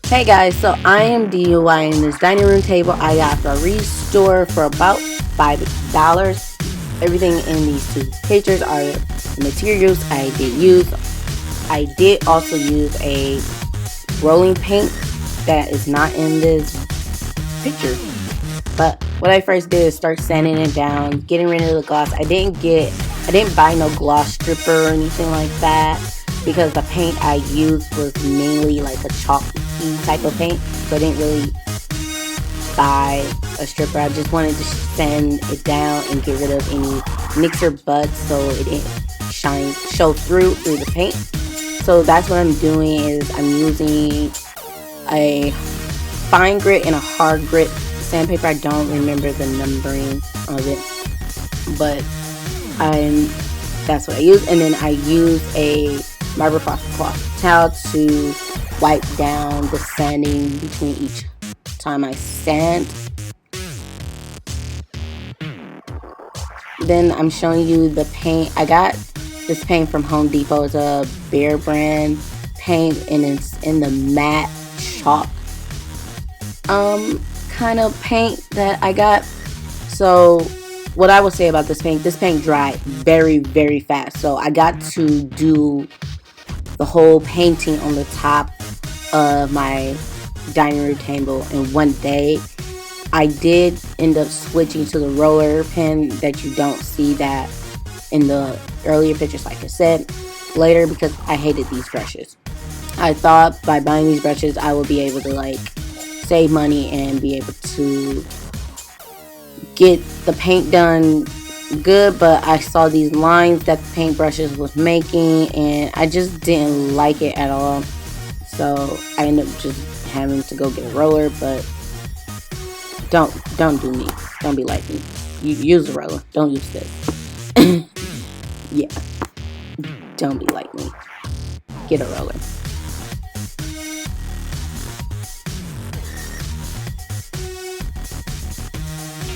Hey guys, so I am DUI in this dining room table I got from a Restore for about $5. Everything in these two pictures are the materials I did use. I did also use a rolling paint that is not in this picture. But what I first did is start sanding it down, getting rid of the gloss. I didn't buy no gloss stripper or anything like that because the paint I used was mainly like a chalky type of paint. So I didn't really buy a stripper. I just wanted to sand it down and get rid of any nicks or buds so it didn't show through the paint. So that's what I'm doing is I'm using a fine grit and a hard grit sandpaper. I don't remember the numbering of it, but that's what I use. And then I use a Microsoft cloth towel to wipe down the sanding between each time I sand. Then I'm showing you the paint. I got this paint from Home Depot. It's a Behr brand paint, and it's in the matte chalk kind of paint that I got. So what I will say about this paint dried very, very fast. So I got to do the whole painting on the top of my dining room table in one day. I did end up switching to the roller pen that you don't see that in the earlier pictures, like I said, later, because I hated these brushes. I thought by buying these brushes I would be able to like save money and be able to get the paint done good, but I saw these lines that the paint brushes was making and I just didn't like it at all. So I ended up just having to go get a roller. But don't do me. Don't be like me. You use a roller. Don't use this. Yeah. Don't be like me. Get a roller.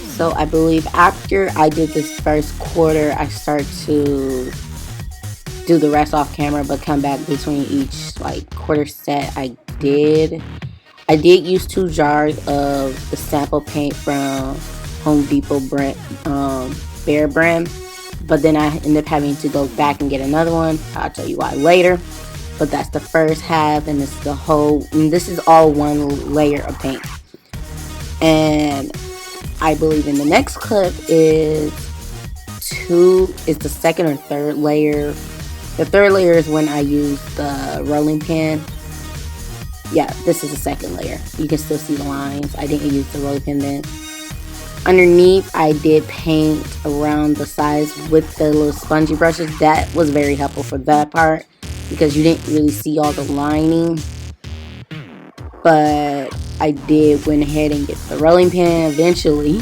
So I believe after I did this first quarter, I start to do the rest off camera, but come back between each like quarter set. I did use 2 jars of the sample paint from Home Depot brand, Behr brand, but then I ended up having to go back and get another one. I'll tell you why later. But that's the first half, and this is all one layer of paint. And I believe in the next clip is the second or third layer. The third layer is when I use the rolling pin. Yeah, this is the second layer. You can still see the lines. I didn't use the rolling pin then. Underneath, I did paint around the sides with the little spongy brushes. That was very helpful for that part because you didn't really see all the lining. But I did went ahead and get the rolling pin eventually.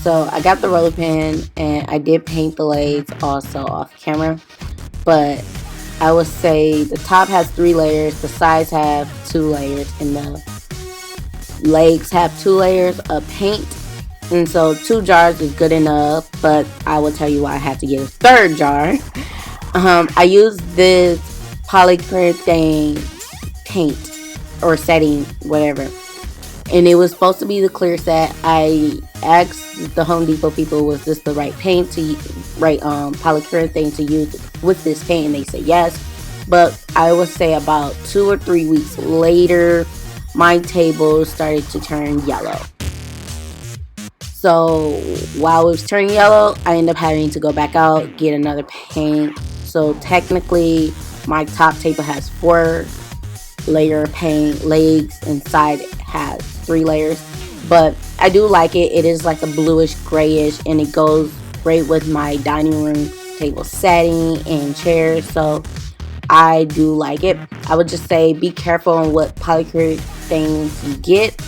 So I got the rolling pin and I did paint the legs also off camera. But I would say the top has 3 layers, the sides have 2 layers, and the legs have 2 layers of paint. And so 2 jars is good enough, but I will tell you why I had to get a third jar. I used this polyurethane paint or setting, whatever. And it was supposed to be the clear set. I asked the Home Depot people, was this the right paint polyurethane to use with this paint, and they said yes. But I would say about 2 or 3 weeks later, my table started to turn yellow. So while it was turning yellow, I ended up having to go back out, get another paint. So technically, my top table has 4 layer paint, legs, and side has 3 layers. But I do like it. It is like a bluish grayish, and it goes great with my dining room table setting and chairs. So I do like it. I would just say be careful on what polyurethane you get,